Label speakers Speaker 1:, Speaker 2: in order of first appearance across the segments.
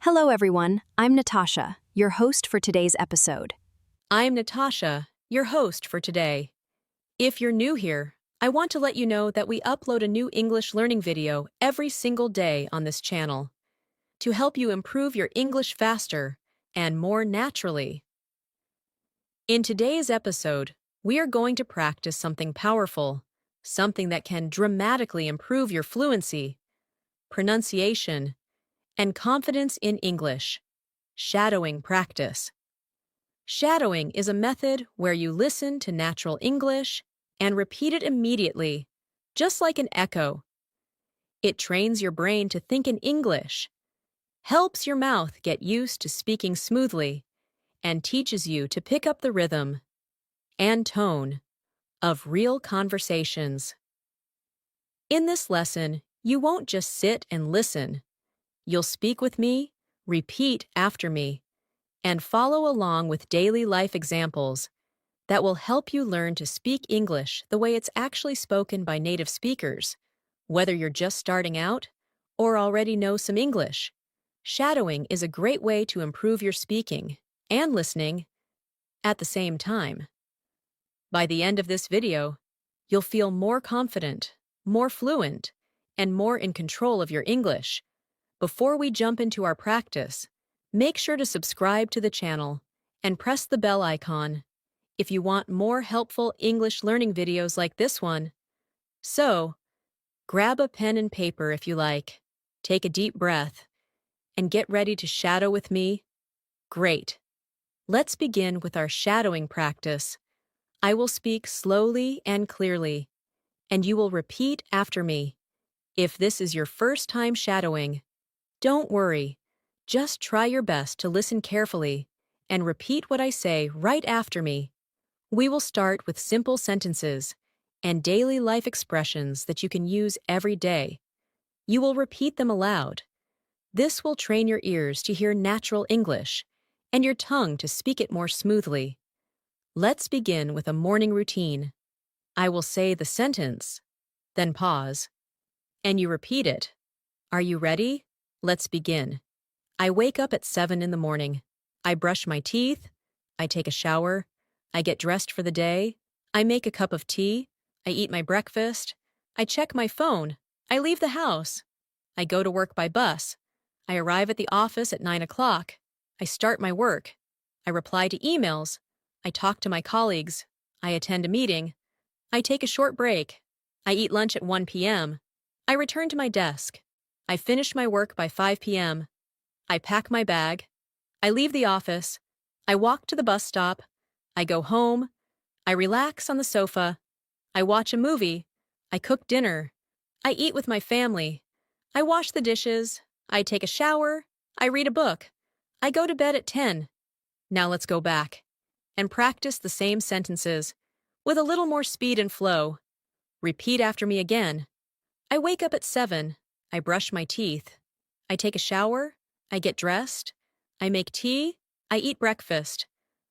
Speaker 1: Hello, everyone. I'm Natasha, your host for today's episode.
Speaker 2: I'm Natasha, your host for today. If you're new here, I want to let you know that we upload a new English learning video every single day on this channel to help you improve your English faster and more naturally. In today's episode, we are going to practice something powerful, something that can dramatically improve your fluency, pronunciation, and confidence in English: shadowing practice. Shadowing is a method where you listen to natural English and repeat it immediately, just like an echo. It trains your brain to think in English, helps your mouth get used to speaking smoothly, and teaches you to pick up the rhythm and tone of real conversations. In this lesson, you won't just sit and listen. You'll speak with me, repeat after me, and follow along with daily life examples that will help you learn to speak English the way it's actually spoken by native speakers, whether you're just starting out or already know some English. Shadowing is a great way to improve your speaking and listening at the same time. By the end of this video, you'll feel more confident, more fluent, and more in control of your English. Before we jump into our practice, make sure to subscribe to the channel and press the bell icon if you want more helpful English learning videos like this one. So, grab a pen and paper if you like, take a deep breath, and get ready to shadow with me. Great. Let's begin with our shadowing practice. I will speak slowly and clearly, and you will repeat after me. If this is your first time shadowing, don't worry. Just try your best to listen carefully and repeat what I say right after me. We will start with simple sentences and daily life expressions that you can use every day. You will repeat them aloud. This will train your ears to hear natural English and your tongue to speak it more smoothly. Let's begin with a morning routine. I will say the sentence, then pause, and you repeat it. Are you ready? Let's begin. I wake up at 7 in the morning. I brush my teeth. I take a shower. I get dressed for the day. I make a cup of tea. I eat my breakfast. I check my phone. I leave the house. I go to work by bus. I arrive at the office at 9 o'clock. I start my work. I reply to emails. I talk to my colleagues. I attend a meeting. I take a short break. I eat lunch at 1 p.m. I return to my desk. I finish my work by 5 p.m. I pack my bag. I leave the office. I walk to the bus stop. I go home. I relax on the sofa. I watch a movie. I cook dinner. I eat with my family. I wash the dishes. I take a shower. I read a book. I go to bed at 10. Now let's go back and practice the same sentences with a little more speed and flow. Repeat after me again. I wake up at 7. I brush my teeth. I take a shower. I get dressed. I make tea. I eat breakfast.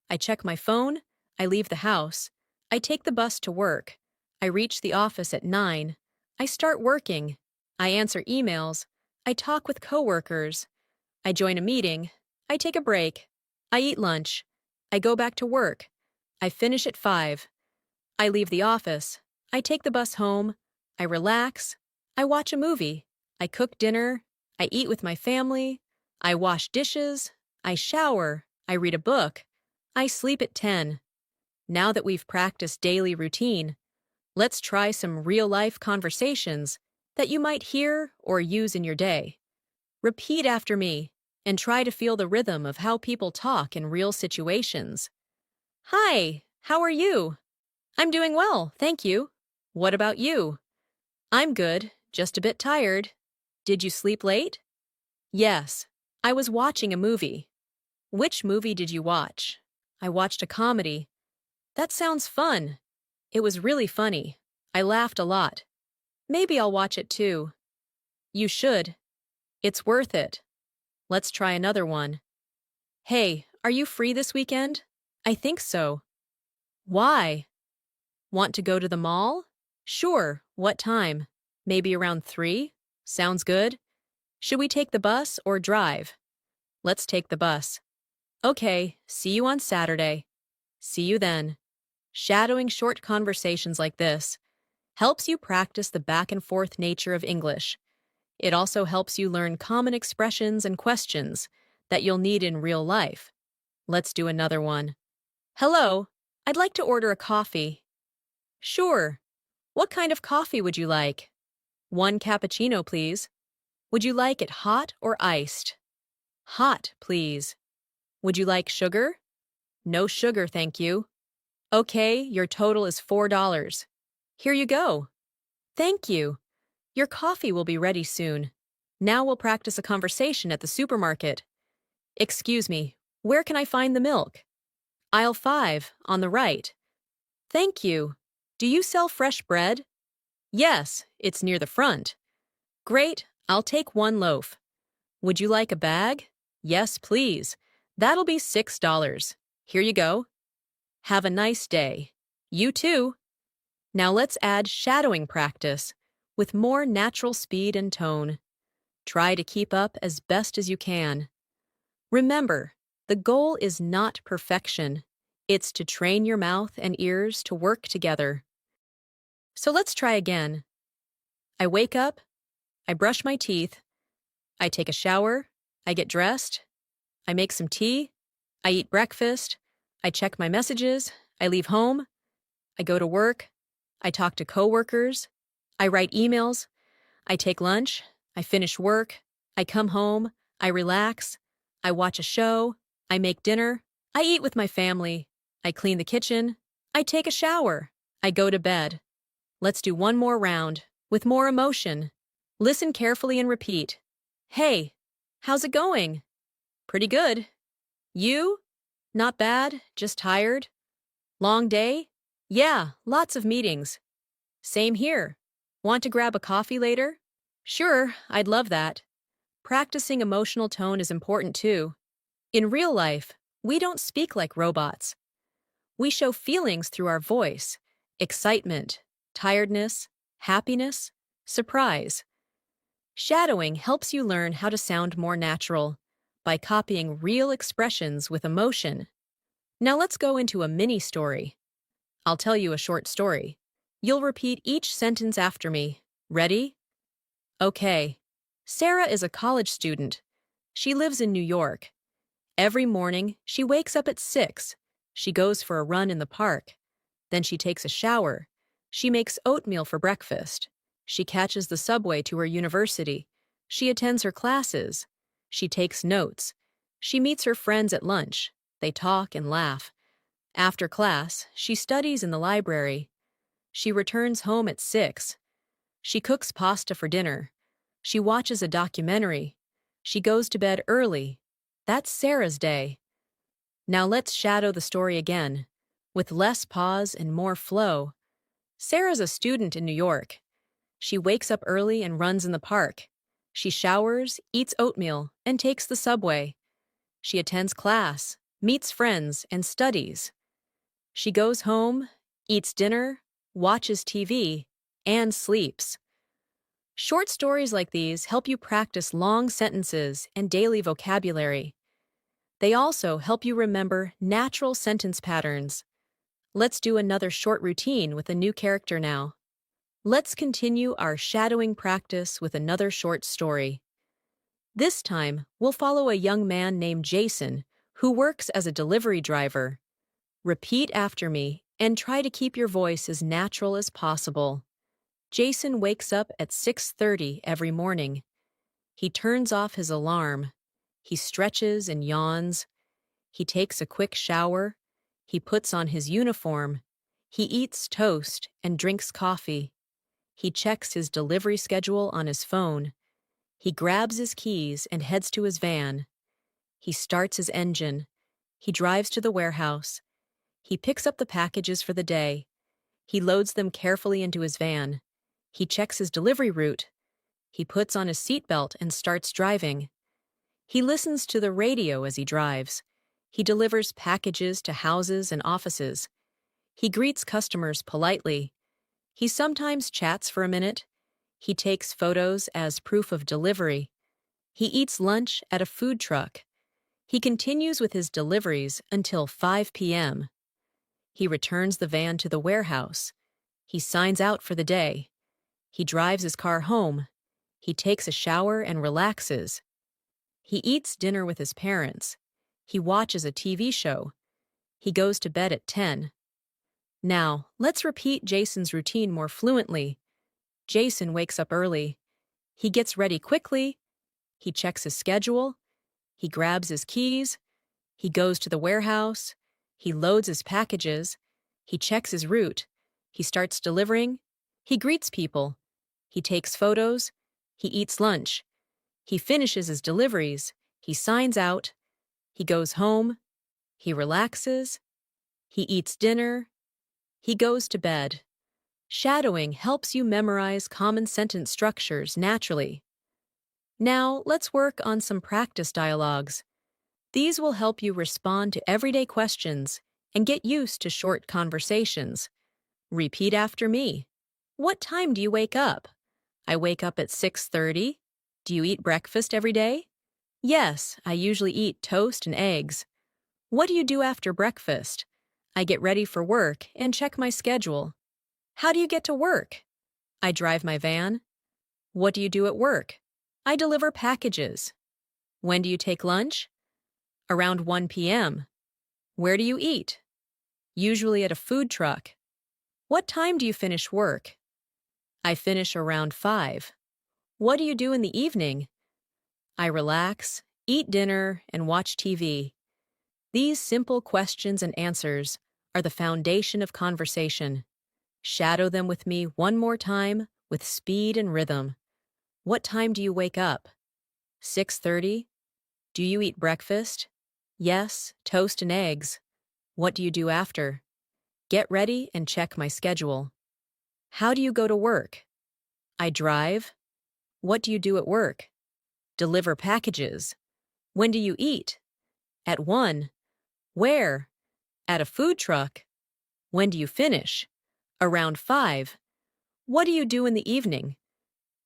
Speaker 2: I check my phone. I leave the house. I take the bus to work. I reach the office at 9. I start working. I answer emails. I talk with coworkers. I join a meeting. I take a break. I eat lunch. I go back to work. I finish at 5. I leave the office. I take the bus home. I relax. I watch a movie. I cook dinner. I eat with my family. I wash dishes. I shower. I read a book. I sleep at 10. Now that we've practiced daily routine, let's try some real-life conversations that you might hear or use in your day. Repeat after me and try to feel the rhythm of how people talk in real situations. Hi, how are you? I'm doing well, thank you. What about you? I'm good, just a bit tired. Did you sleep late? Yes, I was watching a movie. Which movie did you watch? I watched a comedy. That sounds fun. It was really funny. I laughed a lot. Maybe I'll watch it too. You should. It's worth it. Let's try another one. Hey, are you free this weekend? I think so. Why? Want to go to the mall? Sure, what time? Maybe around 3? Sounds good. Should we take the bus or drive? Let's take the bus. Okay, see you on Saturday. See you then. Shadowing short conversations like this helps you practice the back and forth nature of English. It also helps you learn common expressions and questions that you'll need in real life. Let's do another one. Hello, I'd like to order a coffee. Sure. What kind of coffee would you like? One cappuccino, please. Would you like it hot or iced? Hot, please. Would you like sugar? No sugar, thank you. Okay, your total is $4. Here you go. Thank you. Your coffee will be ready soon. Now we'll practice a conversation at the supermarket. Excuse me, where can I find the milk? Aisle 5, on the right. Thank you. Do you sell fresh bread? Yes, it's near the front. Great, I'll take one loaf. Would you like a bag? Yes, please. That'll be $6. Here you go. Have a nice day. You too. Now let's add shadowing practice with more natural speed and tone. Try to keep up as best as you can. Remember, the goal is not perfection. It's to train your mouth and ears to work together. So let's try again. I wake up, I brush my teeth, I take a shower, I get dressed, I make some tea, I eat breakfast, I check my messages, I leave home, I go to work, I talk to coworkers, I write emails, I take lunch, I finish work, I come home, I relax, I watch a show, I make dinner, I eat with my family, I clean the kitchen, I take a shower, I go to bed. Let's do one more round, with more emotion. Listen carefully and repeat. Hey, how's it going? Pretty good. You? Not bad, just tired. Long day? Yeah, lots of meetings. Same here. Want to grab a coffee later? Sure, I'd love that. Practicing emotional tone is important too. In real life, we don't speak like robots. We show feelings through our voice, excitement, tiredness, happiness, surprise. Shadowing helps you learn how to sound more natural by copying real expressions with emotion. Now let's go into a mini story. I'll tell you a short story. You'll repeat each sentence after me. Ready? Okay. Sarah is a college student. She lives in New York. Every morning, she wakes up at 6. She goes for a run in the park. Then she takes a shower. She makes oatmeal for breakfast. She catches the subway to her university. She attends her classes. She takes notes. She meets her friends at lunch. They talk and laugh. After class, she studies in the library. She returns home at 6. She cooks pasta for dinner. She watches a documentary. She goes to bed early. That's Sarah's day. Now let's shadow the story again, with less pause and more flow. Sarah's a student in New York. She wakes up early and runs in the park. She showers, eats oatmeal, and takes the subway. She attends class, meets friends, and studies. She goes home, eats dinner, watches TV, and sleeps. Short stories like these help you practice long sentences and daily vocabulary. They also help you remember natural sentence patterns. Let's do another short routine with a new character now. Let's continue our shadowing practice with another short story. This time, we'll follow a young man named Jason who works as a delivery driver. Repeat after me and try to keep your voice as natural as possible. Jason wakes up at 6:30 every morning. He turns off his alarm. He stretches and yawns. He takes a quick shower. He puts on his uniform. He eats toast and drinks coffee. He checks his delivery schedule on his phone. He grabs his keys and heads to his van. He starts his engine. He drives to the warehouse. He picks up the packages for the day. He loads them carefully into his van. He checks his delivery route. He puts on his seatbelt and starts driving. He listens to the radio as he drives. He delivers packages to houses and offices. He greets customers politely. He sometimes chats for a minute. He takes photos as proof of delivery. He eats lunch at a food truck. He continues with his deliveries until 5 p.m. He returns the van to the warehouse. He signs out for the day. He drives his car home. He takes a shower and relaxes. He eats dinner with his parents. He watches a TV show. He goes to bed at 10. Now, let's repeat Jason's routine more fluently. Jason wakes up early. He gets ready quickly. He checks his schedule. He grabs his keys. He goes to the warehouse. He loads his packages. He checks his route. He starts delivering. He greets people. He takes photos. He eats lunch. He finishes his deliveries. He signs out. He goes home. He relaxes. He eats dinner. He goes to bed. Shadowing helps you memorize common sentence structures naturally. Now, let's work on some practice dialogues. These will help you respond to everyday questions and get used to short conversations. Repeat after me. What time do you wake up? I wake up at 6:30. Do you eat breakfast every day? Yes, I usually eat toast and eggs. What do you do after breakfast? I get ready for work and check my schedule. How do you get to work? I drive my van. What do you do at work? I deliver packages. When do you take lunch? Around 1 p.m. Where do you eat? Usually at a food truck. What time do you finish work? I finish around 5. What do you do in the evening? I relax, eat dinner, and watch TV. These simple questions and answers are the foundation of conversation. Shadow them with me one more time with speed and rhythm. What time do you wake up? 6:30. Do you eat breakfast? Yes, toast and eggs. What do you do after? Get ready and check my schedule. How do you go to work? I drive. What do you do at work? Deliver packages. When do you eat? At 1. Where? At a food truck. When do you finish? Around 5. What do you do in the evening?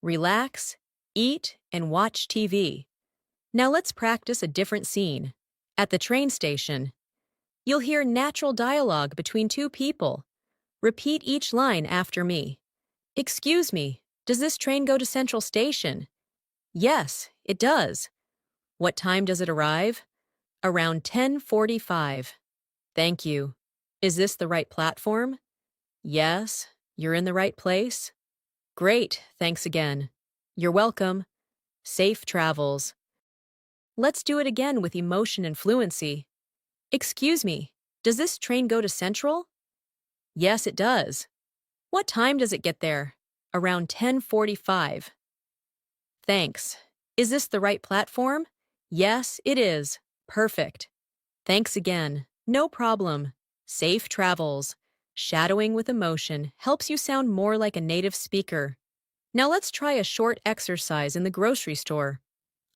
Speaker 2: Relax, eat, and watch TV. Now let's practice a different scene. At the train station. You'll hear natural dialogue between two people. Repeat each line after me. Excuse me, does this train go to Central Station? Yes, it does. What time does it arrive? Around 10:45. Thank you. Is this the right platform? Yes, you're in the right place. Great, thanks again. You're welcome. Safe travels. Let's do it again with emotion and fluency. Excuse me, does this train go to Central? Yes, it does. What time does it get there? Around 10:45. Thanks. Is this the right platform? Yes, it is. Perfect. Thanks again. No problem. Safe travels. Shadowing with emotion helps you sound more like a native speaker. Now let's try a short exercise in the grocery store.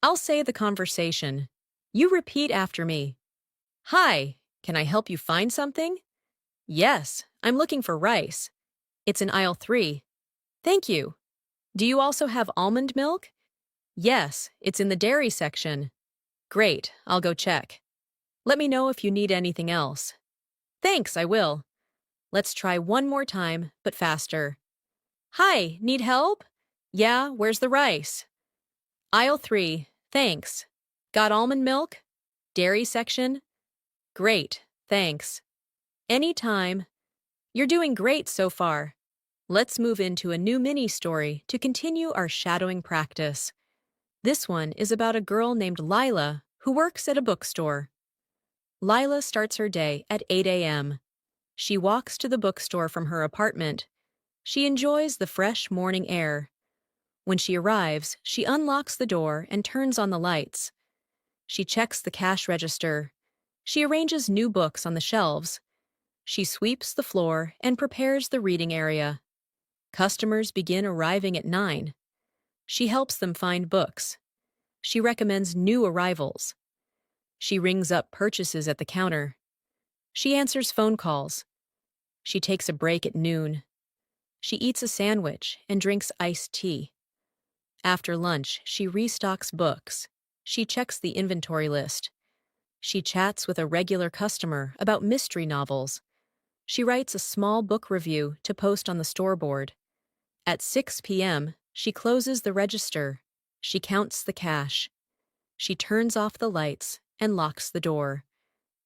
Speaker 2: I'll say the conversation. You repeat after me. Hi, can I help you find something? Yes, I'm looking for rice. It's in aisle 3. Thank you. Do you also have almond milk? Yes, it's in the dairy section. Great, I'll go check. Let me know if you need anything else. Thanks, I will. Let's try one more time, but faster. Hi, need help? Yeah, where's the rice? Aisle 3, thanks. Got almond milk? Dairy section? Great, thanks. Anytime. You're doing great so far. Let's move into a new mini-story to continue our shadowing practice. This one is about a girl named Lila who works at a bookstore. Lila starts her day at 8 a.m. She walks to the bookstore from her apartment. She enjoys the fresh morning air. When she arrives, she unlocks the door and turns on the lights. She checks the cash register. She arranges new books on the shelves. She sweeps the floor and prepares the reading area. Customers begin arriving at 9. She helps them find books. She recommends new arrivals. She rings up purchases at the counter. She answers phone calls. She takes a break at noon. She eats a sandwich and drinks iced tea. After lunch, she restocks books. She checks the inventory list. She chats with a regular customer about mystery novels. She writes a small book review to post on the store board. At 6 p.m., she closes the register. She counts the cash. She turns off the lights and locks the door.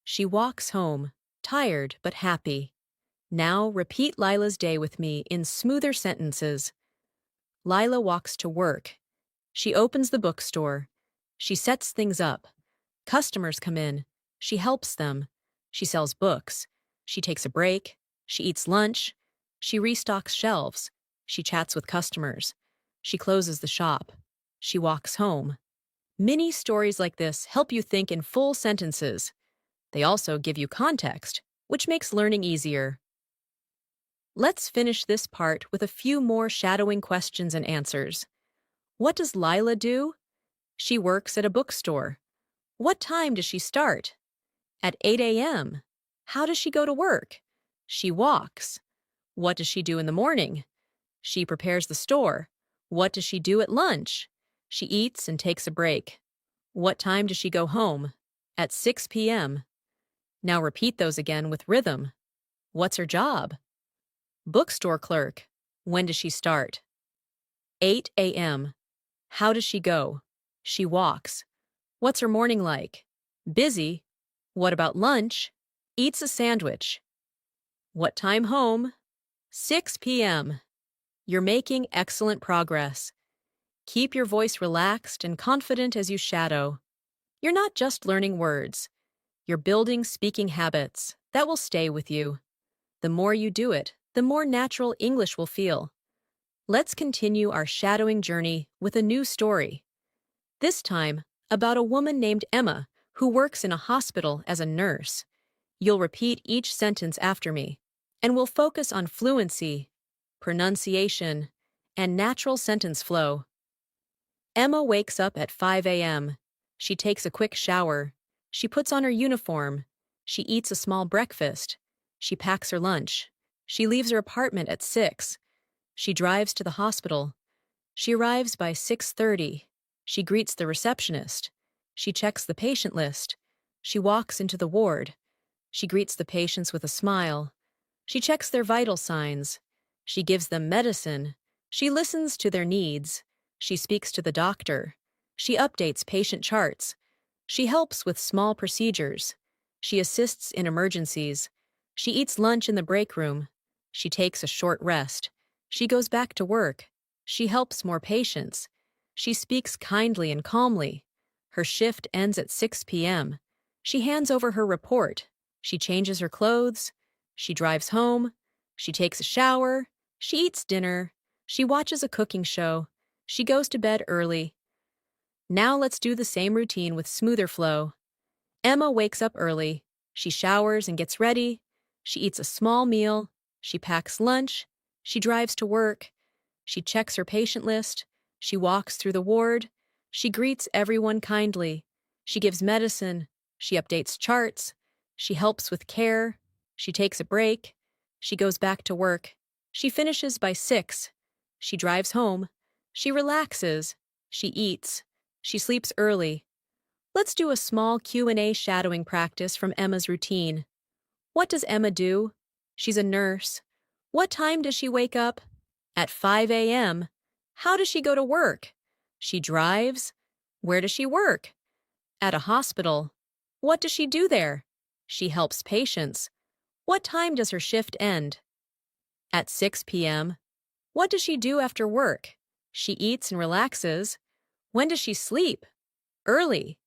Speaker 2: She walks home, tired but happy. Now repeat Lila's day with me in smoother sentences. Lila walks to work. She opens the bookstore. She sets things up. Customers come in. She helps them. She sells books. She takes a break. She eats lunch. She restocks shelves. She chats with customers. She closes the shop. She walks home. Mini stories like this help you think in full sentences. They also give you context, which makes learning easier. Let's finish this part with a few more shadowing questions and answers. What does Lila do? She works at a bookstore. What time does she start? At 8 a.m. How does she go to work? She walks. What does she do in the morning? She prepares the store. What does she do at lunch? She eats and takes a break. What time does she go home? At 6 p.m. Now repeat those again with rhythm. What's her job? Bookstore clerk. When does she start? 8 a.m. How does she go? She walks. What's her morning like? Busy. What about lunch? Eats a sandwich. What time home? 6 p.m. You're making excellent progress. Keep your voice relaxed and confident as you shadow. You're not just learning words. You're building speaking habits that will stay with you. The more you do it, the more natural English will feel. Let's continue our shadowing journey with a new story. This time, about a woman named Emma who works in a hospital as a nurse. You'll repeat each sentence after me, and we'll focus on fluency, pronunciation, and natural sentence flow. Emma wakes up at 5 a.m. She takes a quick shower. She puts on her uniform. She eats a small breakfast. She packs her lunch. She leaves her apartment at 6. She drives to the hospital. She arrives by 6:30. She greets the receptionist. She checks the patient list. She walks into the ward. She greets the patients with a smile. She checks their vital signs. She gives them medicine. She listens to their needs. She speaks to the doctor. She updates patient charts. She helps with small procedures. She assists in emergencies. She eats lunch in the break room. She takes a short rest. She goes back to work. She helps more patients. She speaks kindly and calmly. Her shift ends at 6 p.m. She hands over her report. She changes her clothes. She drives home. She takes a shower. She eats dinner. She watches a cooking show. She goes to bed early. Now let's do the same routine with smoother flow. Emma wakes up early. She showers and gets ready. She eats a small meal. She packs lunch. She drives to work. She checks her patient list. She walks through the ward. She greets everyone kindly. She gives medicine. She updates charts. She helps with care. She takes a break. She goes back to work. She finishes by 6. She drives home. She relaxes. She eats. She sleeps early. Let's do a small Q&A shadowing practice from Emma's routine. What does Emma do? She's a nurse. What time does she wake up? At 5 a.m. How does she go to work? She drives. Where does she work? At a hospital. What does she do there? She helps patients. What time does her shift end? At 6 p.m. What does she do after work? She eats and relaxes. When does she sleep? Early.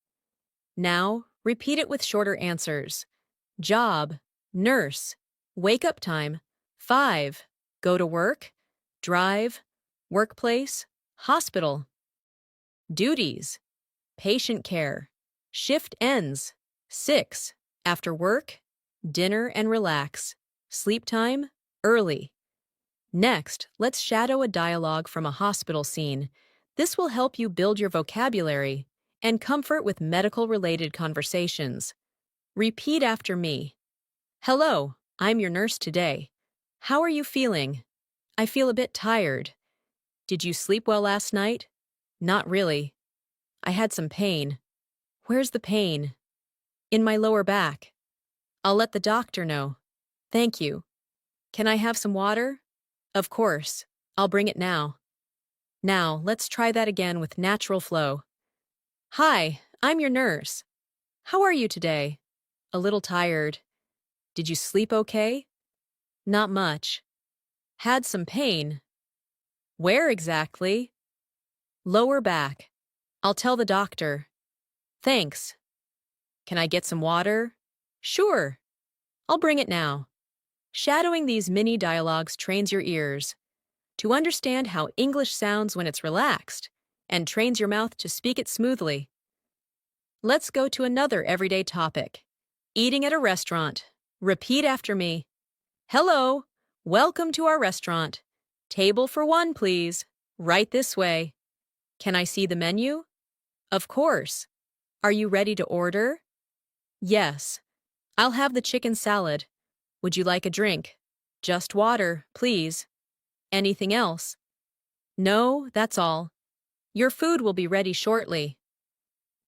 Speaker 2: Now, repeat it with shorter answers. Job, nurse, wake up time, 5, go to work, drive, workplace, hospital. Duties, patient care, shift ends, 6, after work, dinner and relax, sleep time, early. Next, let's shadow a dialogue from a hospital scene. This will help you build your vocabulary and comfort with medical-related conversations. Repeat after me. Hello, I'm your nurse today. How are you feeling? I feel a bit tired. Did you sleep well last night? Not really. I had some pain. Where's the pain? In my lower back. I'll let the doctor know. Thank you. Can I have some water? Of course. I'll bring it now. Now, let's try that again with natural flow. Hi, I'm your nurse. How are you today? A little tired. Did you sleep okay? Not much. Had some pain. Where exactly? Lower back. I'll tell the doctor. Thanks. Can I get some water? Sure. I'll bring it now. Shadowing these mini dialogues trains your ears to understand how English sounds when it's relaxed and trains your mouth to speak it smoothly. Let's go to another everyday topic. Eating at a restaurant. Repeat after me. Hello. Welcome to our restaurant. Table for one, please. Right this way. Can I see the menu? Of course. Are you ready to order? Yes. I'll have the chicken salad. Would you like a drink? Just water, please. Anything else? No, that's all. Your food will be ready shortly.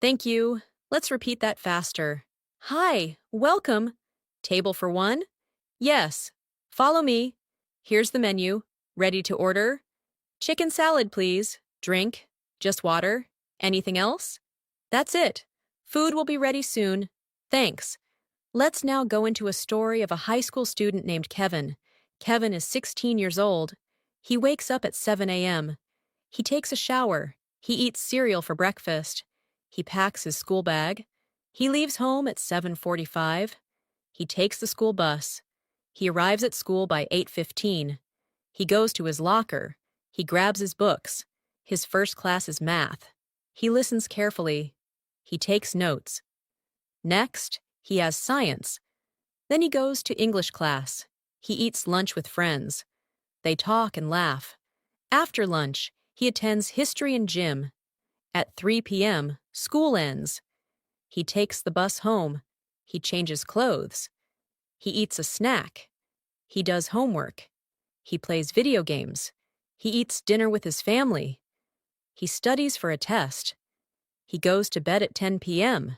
Speaker 2: Thank you. Let's repeat that faster. Hi, welcome. Table for one? Yes. Follow me. Here's the menu. Ready to order? Chicken salad, please. Drink? Just water? Anything else? That's it. Food will be ready soon. Thanks. Let's now go into a story of a high school student named Kevin. Kevin is 16 years old. He wakes up at 7 a.m. He takes a shower. He eats cereal for breakfast. He packs his school bag. He leaves home at 7:45. He takes the school bus. He arrives at school by 8:15. He goes to his locker. He grabs his books. His first class is math. He listens carefully. He takes notes. Next, he has science. Then he goes to English class. He eats lunch with friends. They talk and laugh. After lunch, he attends history and gym. At 3 p.m., school ends. He takes the bus home. He changes clothes. He eats a snack. He does homework. He plays video games. He eats dinner with his family. He studies for a test. He goes to bed at 10 p.m.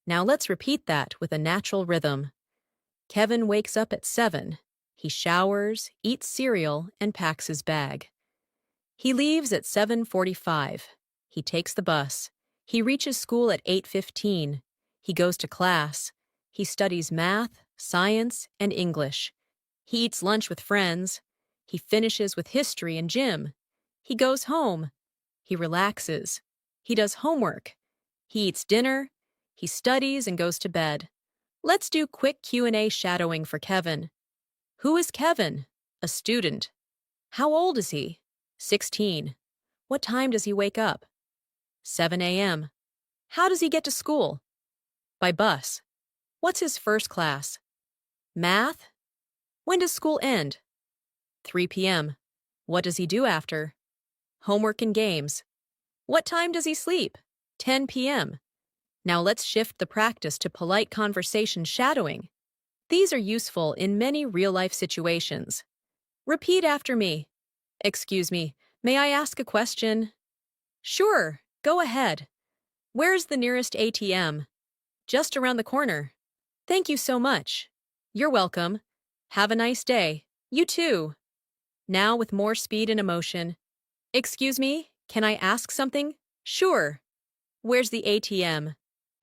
Speaker 2: Now let's repeat that with a natural rhythm. Kevin wakes up at 7. He showers, eats cereal, and packs his bag. He leaves at 7:45. He takes the bus. He reaches school at 8:15. He goes to class. He studies math, science, and English. He eats lunch with friends. He finishes with history and gym. He goes home. He relaxes. He does homework. He eats dinner. He studies and goes to bed. Let's do quick Q&A shadowing for Kevin. Who is Kevin? A student. How old is he? 16. What time does he wake up? 7 a.m. How does he get to school? By bus. What's his first class? Math? When does school end? 3 p.m. What does he do after? Homework and games. What time does he sleep? 10 p.m. Now let's shift the practice to polite conversation shadowing. These are useful in many real-life situations. Repeat after me. Excuse me, may I ask a question? Sure, go ahead. Where's the nearest ATM? Just around the corner. Thank you so much. You're welcome. Have a nice day. You too. Now with more speed and emotion. Excuse me, can I ask something? Sure. Where's the ATM?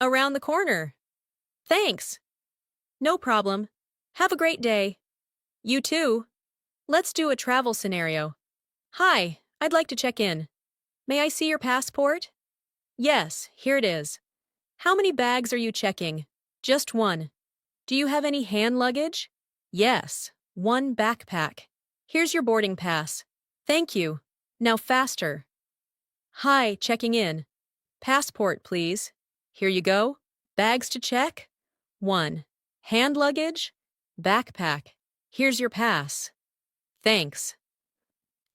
Speaker 2: Around the corner. Thanks. No problem. Have a great day. You too. Let's do a travel scenario. Hi, I'd like to check in. May I see your passport? Yes, here it is. How many bags are you checking? Just one. Do you have any hand luggage? Yes, one backpack. Here's your boarding pass. Thank you. Now faster. Hi, checking in. Passport, please. Here you go. Bags to check. 1. Hand luggage. Backpack. Here's your pass. Thanks.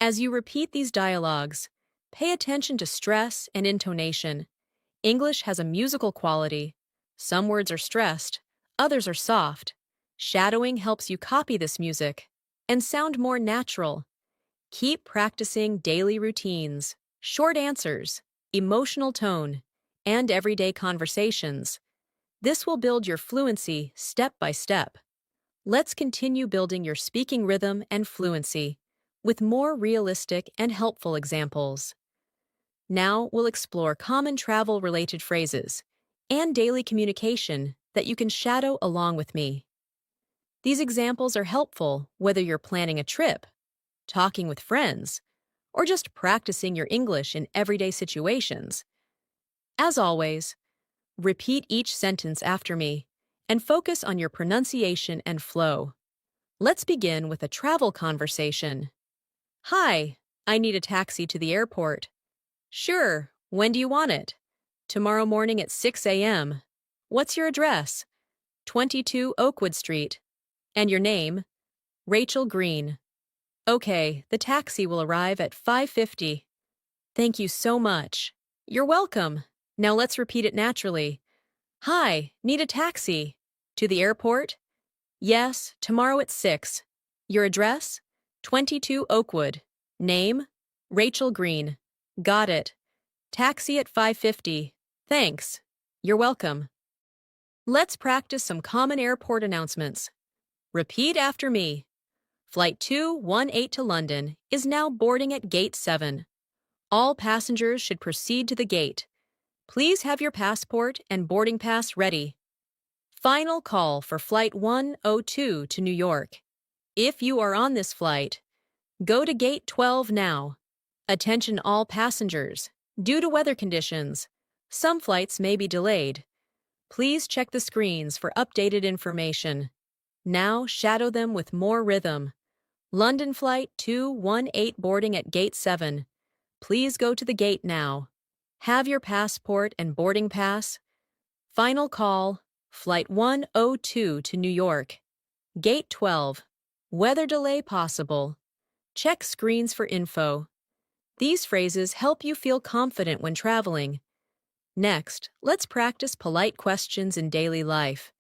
Speaker 2: As you repeat these dialogues, pay attention to stress and intonation. English has a musical quality. Some words are stressed, others are soft. Shadowing helps you copy this music and sound more natural. Keep practicing daily routines, short answers, emotional tone, and everyday conversations. This will build your fluency step by step. Let's continue building your speaking rhythm and fluency with more realistic and helpful examples. Now we'll explore common travel-related phrases and daily communication that you can shadow along with me. These examples are helpful whether you're planning a trip, talking with friends, or just practicing your English in everyday situations. As always, repeat each sentence after me and focus on your pronunciation and flow. Let's begin with a travel conversation. Hi, I need a taxi to the airport. Sure, when do you want it? Tomorrow morning at 6 a.m. What's your address? 22 Oakwood Street. And your name? Rachel Green. Okay, the taxi will arrive at 5:50. Thank you so much. You're welcome. Now let's repeat it naturally. Hi, need a taxi. To the airport? Yes, tomorrow at 6. Your address? 22 Oakwood. Name? Rachel Green. Got it. Taxi at 5:50. Thanks. You're welcome. Let's practice some common airport announcements. Repeat after me. Flight 218 to London is now boarding at Gate 7. All passengers should proceed to the gate. Please have your passport and boarding pass ready. Final call for Flight 102 to New York. If you are on this flight, go to Gate 12 now. Attention all passengers. Due to weather conditions, some flights may be delayed. Please check the screens for updated information. Now shadow them with more rhythm. London Flight 218 boarding at Gate 7. Please go to the gate now. Have your passport and boarding pass. Final call, Flight 102 to New York. Gate 12. Weather delay possible. Check screens for info. These phrases help you feel confident when traveling. Next, let's practice polite questions in daily life.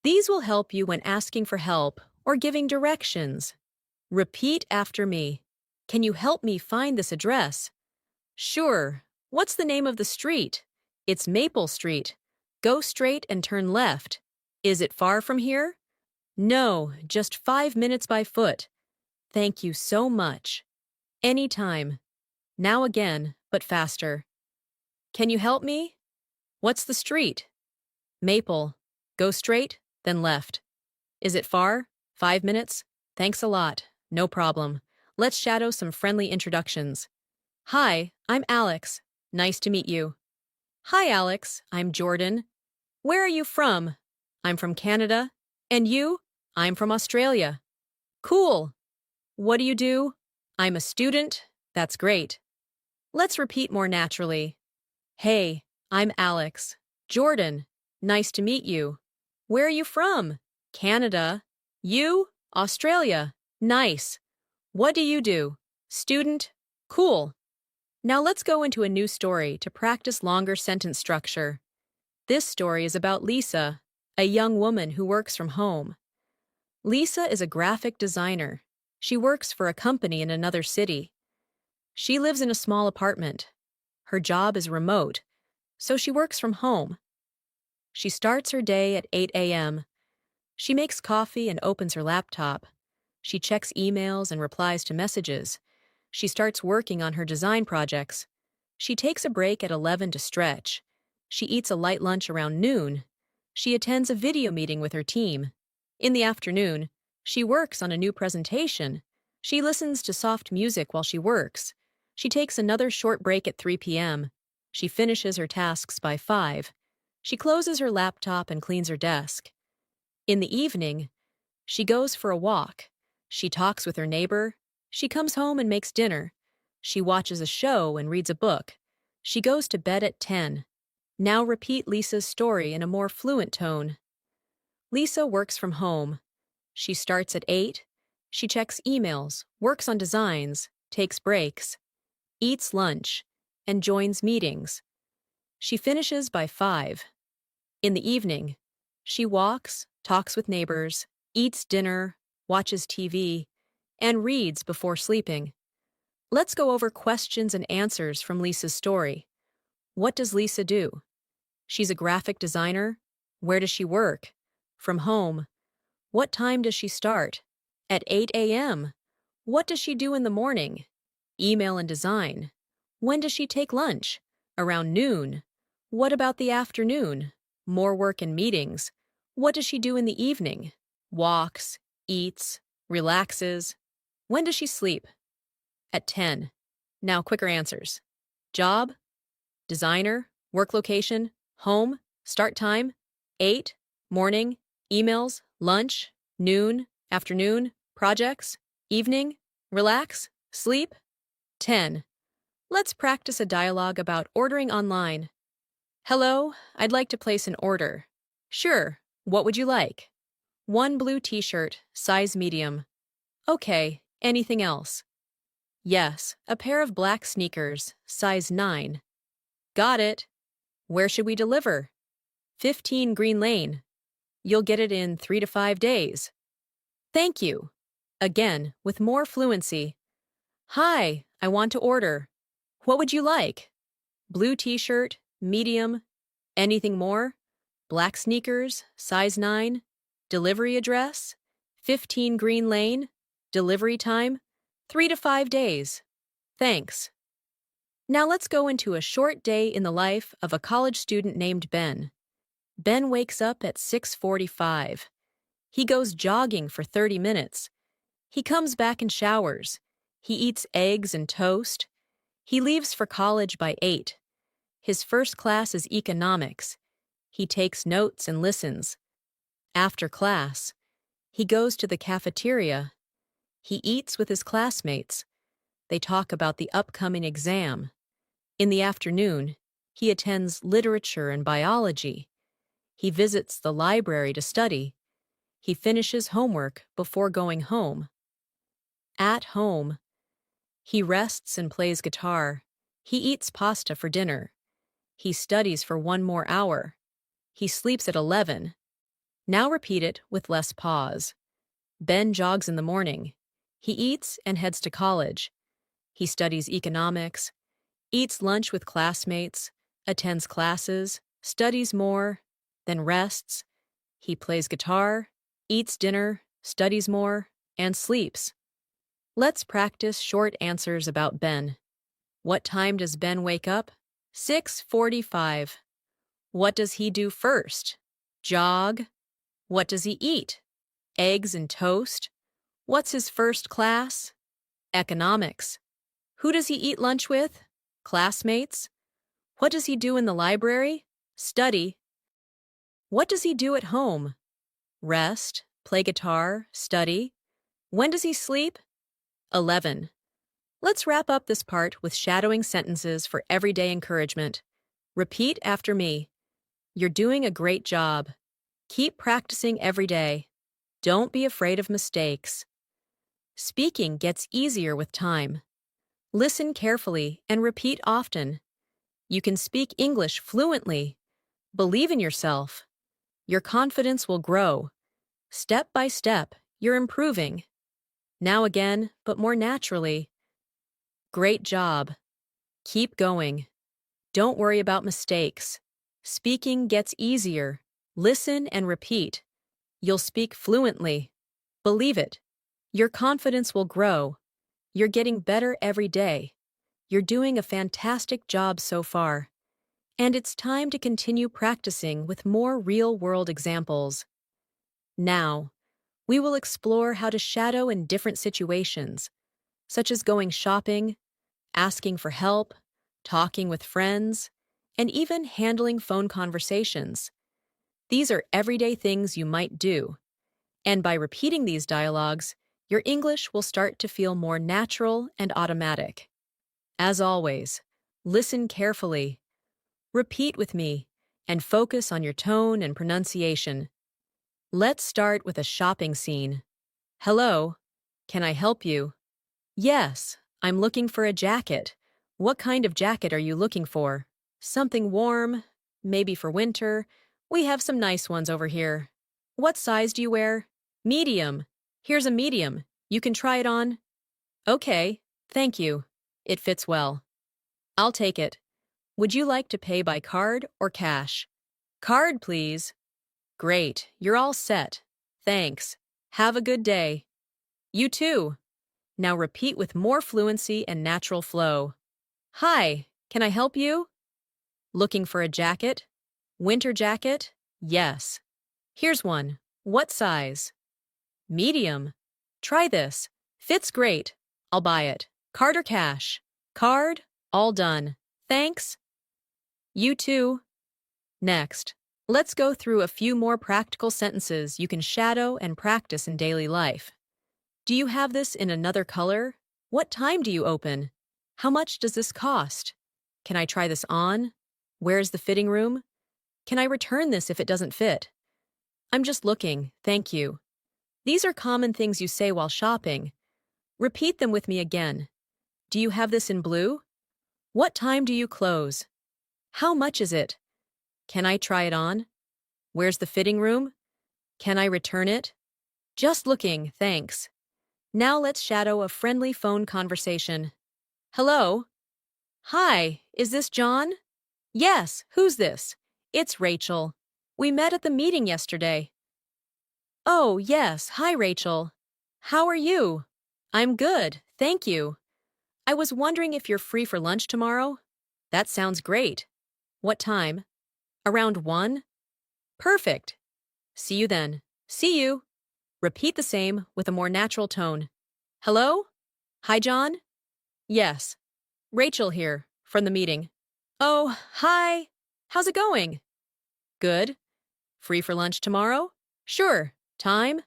Speaker 2: These will help you when asking for help or giving directions. Repeat after me. Can you help me find this address? Sure. What's the name of the street? It's Maple Street. Go straight and turn left. Is it far from here? No, just 5 minutes by foot. Thank you so much. Anytime. Now again, but faster. Can you help me? What's the street? Maple. Go straight, then left. Is it far? 5 minutes? Thanks a lot. No problem. Let's shadow some friendly introductions. Hi, I'm Alex. Nice to meet you. Hi, Alex. I'm Jordan. Where are you from? I'm from Canada. And you? I'm from Australia. Cool. What do you do? I'm a student. That's great. Let's repeat more naturally. Hey, I'm Alex. Jordan. Nice to meet you. Where are you from? Canada. You? Australia. Nice. What do you do? Student. Cool. Now let's go into a new story to practice longer sentence structure. This story is about Lisa, a young woman who works from home. Lisa is a graphic designer. She works for a company in another city. She lives in a small apartment. Her job is remote, so she works from home. She starts her day at 8 a.m. She makes coffee and opens her laptop. She checks emails and replies to messages. She starts working on her design projects. She takes a break at 11 to stretch. She eats a light lunch around noon. She attends a video meeting with her team. In the afternoon, she works on a new presentation. She listens to soft music while she works. She takes another short break at 3 p.m. She finishes her tasks by 5. She closes her laptop and cleans her desk. In the evening, she goes for a walk. She talks with her neighbor. She comes home and makes dinner. She watches a show and reads a book. She goes to bed at 10. Now repeat Lisa's story in a more fluent tone. Lisa works from home. She starts at 8. She checks emails, works on designs, takes breaks, eats lunch, and joins meetings. She finishes by 5. In the evening, she walks, talks with neighbors, eats dinner, watches TV, and reads before sleeping. Let's go over questions and answers from Lisa's story. What does Lisa do? She's a graphic designer. Where does she work? From home. What time does she start? At 8 a.m. What does she do in the morning? Email and design. When does she take lunch? Around noon. What about the afternoon? More work and meetings. What does she do in the evening? Walks, eats, relaxes. When does she sleep? At 10. Now quicker answers. Job, designer, work location, home, start time, 8, morning, emails, lunch, noon, afternoon, projects, evening, relax, sleep. 10. Let's practice a dialogue about ordering online. Hello, I'd like to place an order. Sure, what would you like? One blue t-shirt, size medium. Okay, anything else? Yes, a pair of black sneakers, size 9. Got it. Where should we deliver? 15 Green Lane. You'll get it in 3 to 5 days. Thank you. Again, with more fluency. Hi, I want to order. What would you like? Blue t-shirt, medium. Anything more? Black sneakers, size 9. Delivery address? 15 Green Lane. Delivery time? 3 to 5 days. Thanks. Now let's go into a short day in the life of a college student named Ben. Ben wakes up at 6:45. He goes jogging for 30 minutes. He comes back and showers. He eats eggs and toast. He leaves for college by 8. His first class is economics. He takes notes and listens. After class, he goes to the cafeteria. He eats with his classmates. They talk about the upcoming exam. In the afternoon, he attends literature and biology. He visits the library to study. He finishes homework before going home. At home, he rests and plays guitar. He eats pasta for dinner. He studies for 1 more hour. He sleeps at 11. Now repeat it with less pause. Ben jogs in the morning. He eats and heads to college. He studies economics, eats lunch with classmates, attends classes, studies more, then rests. He plays guitar, eats dinner, studies more, and sleeps. Let's practice short answers about Ben. What time does Ben wake up? 6:45. What does he do first? Jog. What does he eat? Eggs and toast. What's his first class? Economics. Who does he eat lunch with? Classmates. What does he do in the library? Study. What does he do at home? Rest, play guitar, study. When does he sleep? 11. Let's wrap up this part with shadowing sentences for everyday encouragement. Repeat after me. You're doing a great job. Keep practicing every day. Don't be afraid of mistakes. Speaking gets easier with time. Listen carefully and repeat often. You can speak English fluently. Believe in yourself. Your confidence will grow. Step by step, you're improving. Now again, but more naturally. Great job. Keep going. Don't worry about mistakes. Speaking gets easier. Listen and repeat. You'll speak fluently. Believe it. Your confidence will grow. You're getting better every day. You're doing a fantastic job so far. And it's time to continue practicing with more real-world examples. Now, we will explore how to shadow in different situations, such as going shopping, asking for help, talking with friends, and even handling phone conversations. These are everyday things you might do. And by repeating these dialogues, your English will start to feel more natural and automatic. As always, listen carefully. Repeat with me, and focus on your tone and pronunciation. Let's start with a shopping scene. Hello, can I help you? Yes, I'm looking for a jacket. What kind of jacket are you looking for? Something warm, maybe for winter. We have some nice ones over here. What size do you wear? Medium. Here's a medium. You can try it on. Okay, thank you. It fits well. I'll take it. Would you like to pay by card or cash? Card, please. Great, you're all set. Thanks. Have a good day. You too. Now repeat with more fluency and natural flow. Hi, can I help you? Looking for a jacket? Winter jacket? Yes. Here's one. What size? Medium. Try this. Fits great. I'll buy it. Card or cash? Card? All done. Thanks. You too. Next, let's go through a few more practical sentences you can shadow and practice in daily life. Do you have this in another color? What time do you open? How much does this cost? Can I try this on? Where's the fitting room? Can I return this if it doesn't fit? I'm just looking, thank you. These are common things you say while shopping. Repeat them with me again. Do you have this in blue? What time do you close? How much is it? Can I try it on? Where's the fitting room? Can I return it? Just looking, thanks. Now let's shadow a friendly phone conversation. Hello? Hi, is this John? Yes, who's this? It's Rachel. We met at the meeting yesterday. Oh, yes, hi Rachel. How are you? I'm good, thank you. I was wondering if you're free for lunch tomorrow? That sounds great. What time? Around 1? Perfect. See you then. See you. Repeat the same with a more natural tone. Hello? Hi, John? Yes. Rachel here, from the meeting. Oh, hi. How's it going? Good. Free for lunch tomorrow? Sure. Time?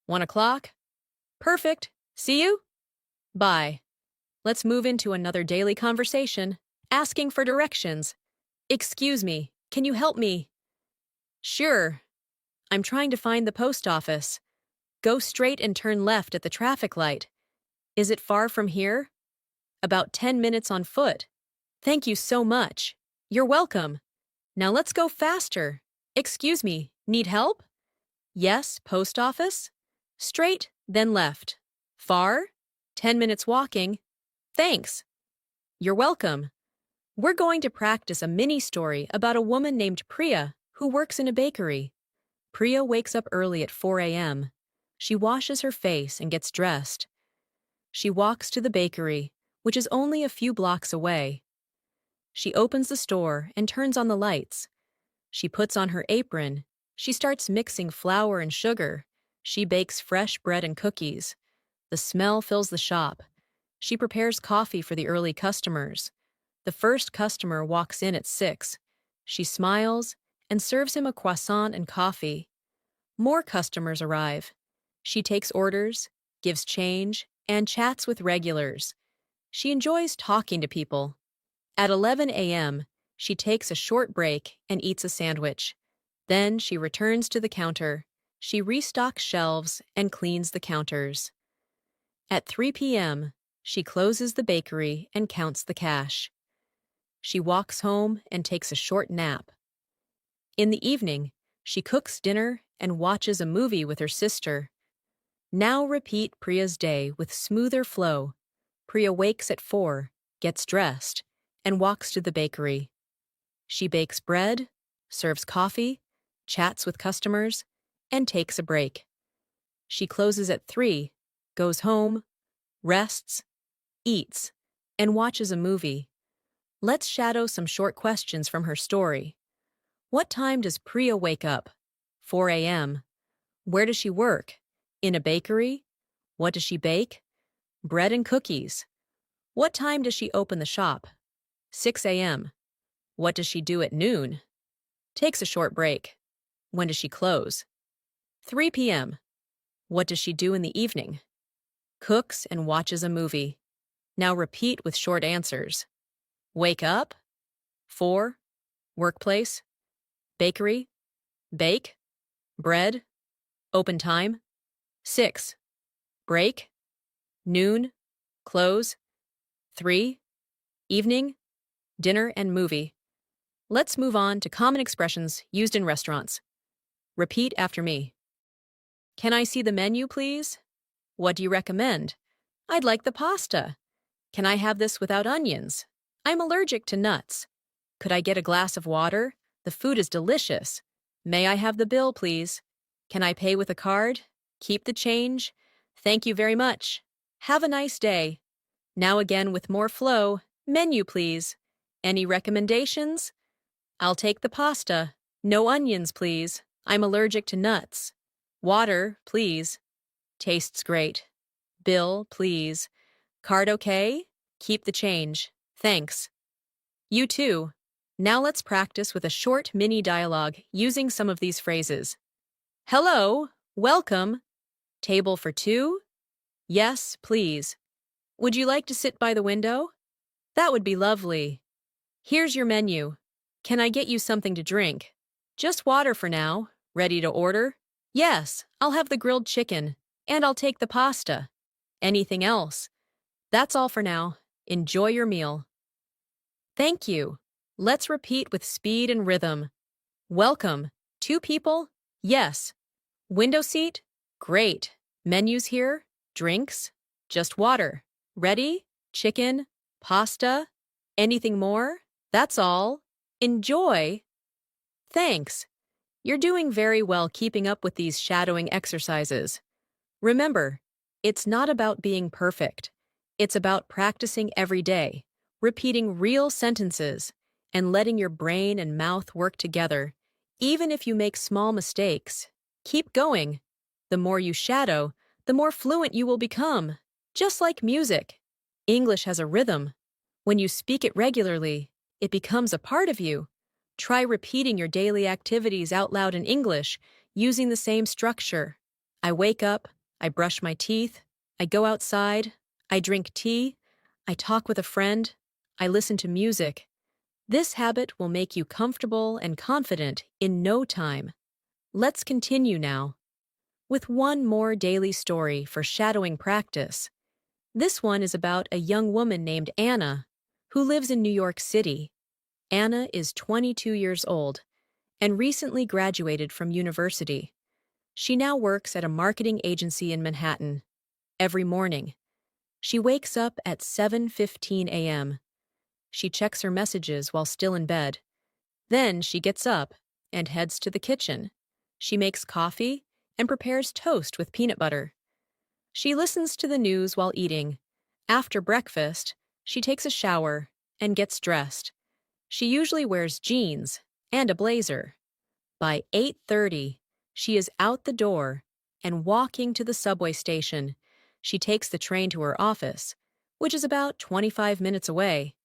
Speaker 2: 1 o'clock? Perfect. See you? Bye. Let's move into another daily conversation, asking for directions. Excuse me, can you help me? Sure. I'm trying to find the post office. Go straight and turn left at the traffic light. Is it far from here? About 10 minutes on foot. Thank you so much. You're welcome. Now let's go faster. Excuse me, need help? Yes, post office? Straight, then left. Far? 10 minutes walking. Thanks. You're welcome. We're going to practice a mini story about a woman named Priya who works in a bakery. Priya wakes up early at 4 a.m. She washes her face and gets dressed. She walks to the bakery, which is only a few blocks away. She opens the store and turns on the lights. She puts on her apron. She starts mixing flour and sugar. She bakes fresh bread and cookies. The smell fills the shop. She prepares coffee for the early customers. The first customer walks in at 6. She smiles and serves him a croissant and coffee. More customers arrive. She takes orders, gives change, and chats with regulars. She enjoys talking to people. At 11 a.m., she takes a short break and eats a sandwich. Then she returns to the counter. She restocks shelves and cleans the counters. At 3 p.m., she closes the bakery and counts the cash. She walks home and takes a short nap. In the evening, she cooks dinner and watches a movie with her sister. Now repeat Priya's day with smoother flow. Priya wakes at 4, gets dressed, and walks to the bakery. She bakes bread, serves coffee, chats with customers, and takes a break. She closes at 3, goes home, rests, eats, and watches a movie. Let's shadow some short questions from her story. What time does Priya wake up? 4 a.m. Where does she work? In a bakery? What does she bake? Bread and cookies. What time does she open the shop? 6 a.m. What does she do at noon? Takes a short break. When does she close? 3 p.m. What does she do in the evening? Cooks and watches a movie. Now repeat with short answers. Wake up. 4. Workplace. Bakery. Bake. Bread. Open time. 6. Break. Noon. Close. 3. Evening. Dinner and movie. Let's move on to common expressions used in restaurants. Repeat after me. Can I see the menu, please? What do you recommend? I'd like the pasta. Can I have this without onions? I'm allergic to nuts. Could I get a glass of water? The food is delicious. May I have the bill, please? Can I pay with a card? Keep the change? Thank you very much. Have a nice day. Now again with more flow. Menu, please. Any recommendations? I'll take the pasta. No onions, please. I'm allergic to nuts. Water, please. Tastes great. Bill, please. Card okay? Keep the change. Thanks. You too. Now let's practice with a short mini dialogue using some of these phrases. Hello, welcome. Table for two? Yes, please. Would you like to sit by the window? That would be lovely. Here's your menu. Can I get you something to drink? Just water for now. Ready to order? Yes, I'll have the grilled chicken, and I'll take the pasta. Anything else? That's all for now. Enjoy your meal. Thank you. Let's repeat with speed and rhythm. Welcome. Two people? Yes. Window seat? Great. Menus here? Drinks? Just water. Ready? Chicken? Pasta? Anything more? That's all. Enjoy. Thanks. You're doing very well keeping up with these shadowing exercises. Remember, it's not about being perfect. It's about practicing every day, repeating real sentences, and letting your brain and mouth work together. Even if you make small mistakes, keep going. The more you shadow, the more fluent you will become. Just like music, English has a rhythm. When you speak it regularly, it becomes a part of you. Try repeating your daily activities out loud in English using the same structure. I wake up, I brush my teeth, I go outside, I drink tea, I talk with a friend, I listen to music. This habit will make you comfortable and confident in no time. Let's continue now with one more daily story for shadowing practice. This one is about a young woman named Anna who lives in New York City. Anna is 22 years old and recently graduated from university. She now works at a marketing agency in Manhattan. Every morning, she wakes up at 7:15 a.m. She checks her messages while still in bed. Then she gets up and heads to the kitchen. She makes coffee and prepares toast with peanut butter. She listens to the news while eating. After breakfast, she takes a shower and gets dressed. She usually wears jeans and a blazer. By 8:30, she is out the door and walking to the subway station. She takes the train to her office, which is about 25 minutes away.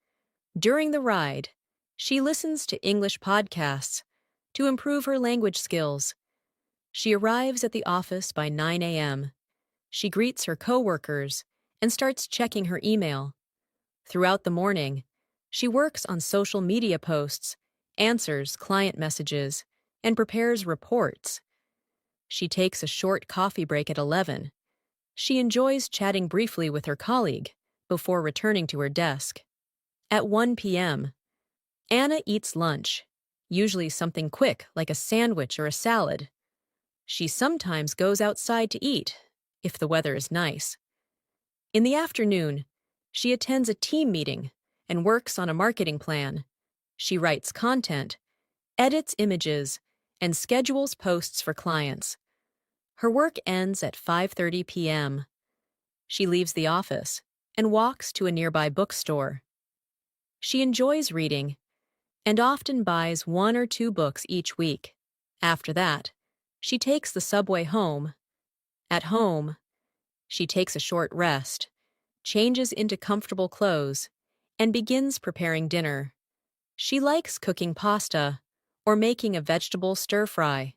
Speaker 2: During the ride, she listens to English podcasts to improve her language skills. She arrives at the office by 9 a.m. She greets her coworkers and starts checking her email. Throughout the morning, she works on social media posts, answers client messages, and prepares reports. She takes a short coffee break at 11. She enjoys chatting briefly with her colleague before returning to her desk. At 1 p.m., Anna eats lunch, usually something quick like a sandwich or a salad. She sometimes goes outside to eat, if the weather is nice. In the afternoon, she attends a team meeting and works on a marketing plan. She writes content, edits images, and schedules posts for clients. Her work ends at 5:30 p.m. She leaves the office and walks to a nearby bookstore. She enjoys reading and often buys 1 or 2 books each week. After that, she takes the subway home. At home, she takes a short rest, changes into comfortable clothes, and begins preparing dinner. She likes cooking pasta or making a vegetable stir-fry.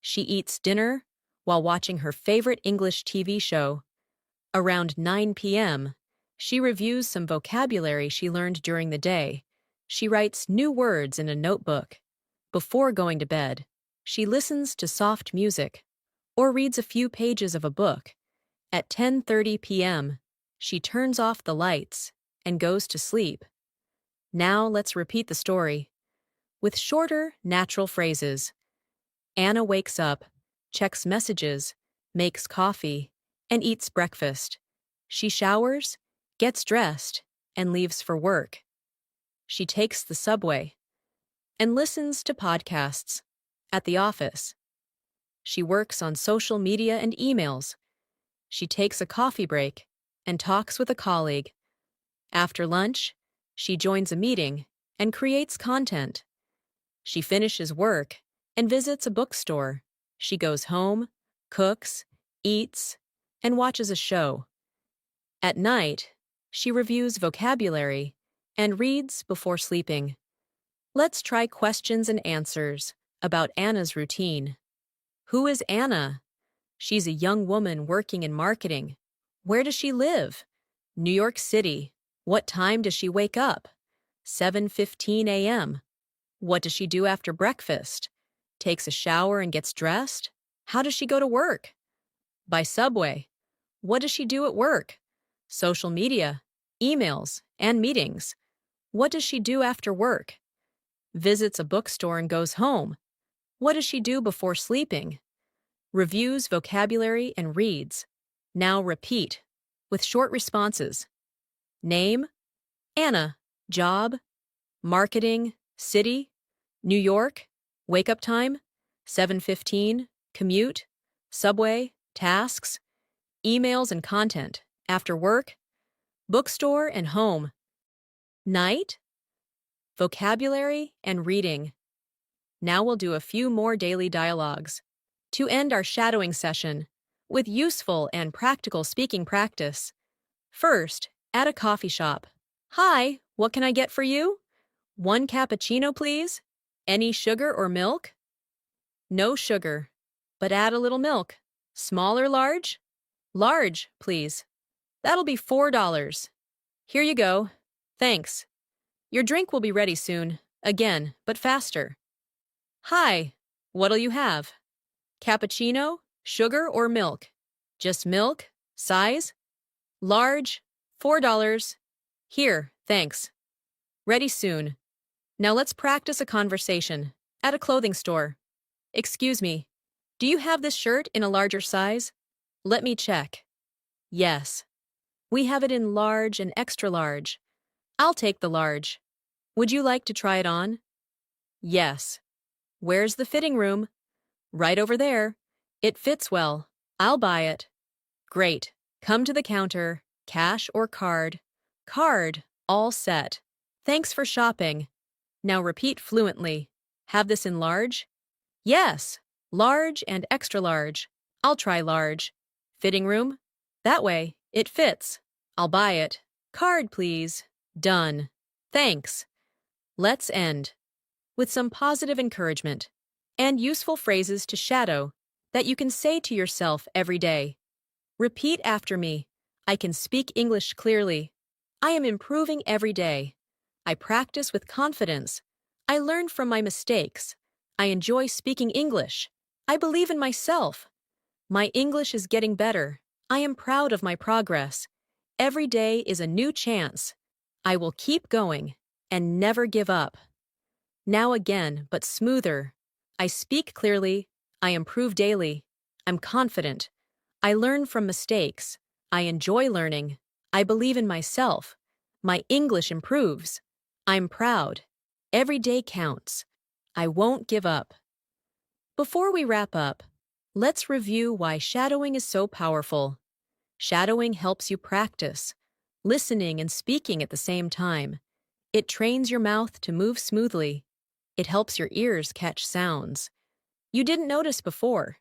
Speaker 2: She eats dinner while watching her favorite English TV show. Around 9 p.m., she reviews some vocabulary she learned during the day. She writes new words in a notebook. Before going to bed, she listens to soft music or reads a few pages of a book. At 10:30 p.m., she turns off the lights and goes to sleep. Now let's repeat the story with shorter, natural phrases. Anna wakes up, checks messages, makes coffee, and eats breakfast. She showers, gets dressed, and leaves for work. She takes the subway and listens to podcasts. At the office. She works on social media and emails. She takes a coffee break and talks with a colleague. After lunch, she joins a meeting and creates content. She finishes work and visits a bookstore. She goes home, cooks, eats, and watches a show. At night, she reviews vocabulary and reads before sleeping. Let's try questions and answers about Anna's routine. Who is Anna? She's a young woman working in marketing. Where does she live? New York City. What time does she wake up? 7:15 a.m. What does she do after breakfast? Takes a shower and gets dressed? How does she go to work? By subway. What does she do at work? Social media, emails, and meetings. What does she do after work? Visits a bookstore and goes home. What does she do before sleeping? Reviews vocabulary and reads. Now repeat, with short responses. Name, Anna. Job, marketing, city, New York, wake-up time, 7:15, commute, subway, tasks, emails and content, after work, bookstore and home, night, vocabulary and reading. Now we'll do a few more daily dialogues to end our shadowing session with useful and practical speaking practice. First, at a coffee shop. Hi, what can I get for you? 1 cappuccino, please. Any sugar or milk? No sugar, but add a little milk. Small or large? Large, please. That'll be $4. Here you go. Thanks. Your drink will be ready soon. Again, but faster. Hi, what'll you have? Cappuccino, sugar or milk? Just milk? Size? Large, $4. Here, thanks. Ready soon. Now let's practice a conversation. At a clothing store. Excuse me, do you have this shirt in a larger size? Let me check. Yes. We have it in large and extra large. I'll take the large. Would you like to try it on? Yes. Where's the fitting room? Right over there. It fits well. I'll buy it. Great. Come to the counter. Cash or card? Card. All set. Thanks for shopping. Now repeat fluently. Have this in large? Yes. Large and extra large. I'll try large. Fitting room? That way. It fits. I'll buy it. Card, please. Done. Thanks. Let's end with some positive encouragement and useful phrases to shadow that you can say to yourself every day. Repeat after me. I can speak English clearly. I am improving every day. I practice with confidence. I learn from my mistakes. I enjoy speaking English. I believe in myself. My English is getting better. I am proud of my progress. Every day is a new chance. I will keep going and never give up. Now again, but smoother. I speak clearly. I improve daily. I'm confident. I learn from mistakes. I enjoy learning. I believe in myself. My English improves. I'm proud. Every day counts. I won't give up. Before we wrap up, let's review why shadowing is so powerful. Shadowing helps you practice, listening and speaking at the same time. It trains your mouth to move smoothly. It helps your ears catch sounds you didn't notice before.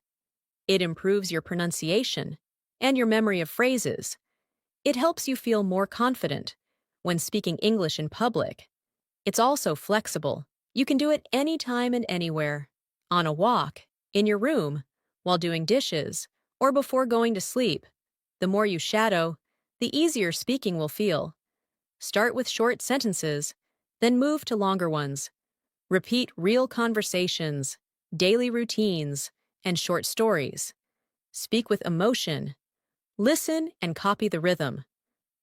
Speaker 2: It improves your pronunciation and your memory of phrases. It helps you feel more confident when speaking English in public. It's also flexible. You can do it anytime and anywhere. On a walk, in your room, while doing dishes, or before going to sleep. The more you shadow, the easier speaking will feel. Start with short sentences, then move to longer ones. Repeat real conversations, daily routines, and short stories. Speak with emotion. Listen and copy the rhythm.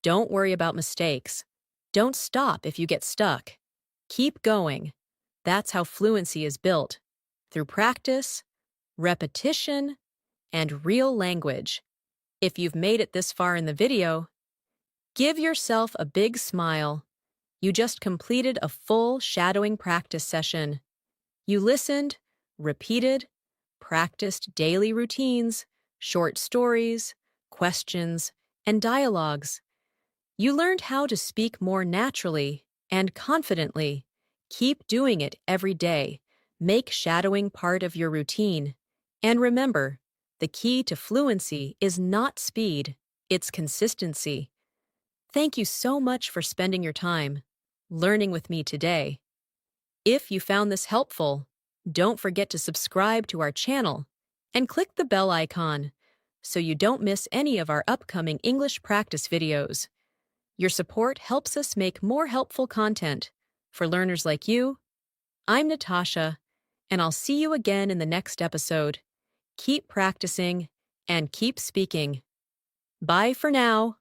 Speaker 2: Don't worry about mistakes. Don't stop if you get stuck. Keep going. That's how fluency is built. Through practice, repetition, and real language. If you've made it this far in the video, give yourself a big smile. You just completed a full shadowing practice session. You listened, repeated, practiced daily routines, short stories, questions, and dialogues. You learned how to speak more naturally and confidently. Keep doing it every day. Make shadowing part of your routine. And remember, the key to fluency is not speed, it's consistency. Thank you so much for spending your time learning with me today. If you found this helpful, don't forget to subscribe to our channel and click the bell icon so you don't miss any of our upcoming English practice videos. Your support helps us make more helpful content for learners like you. I'm Natasha, and I'll see you again in the next episode. Keep practicing and keep speaking. Bye for now.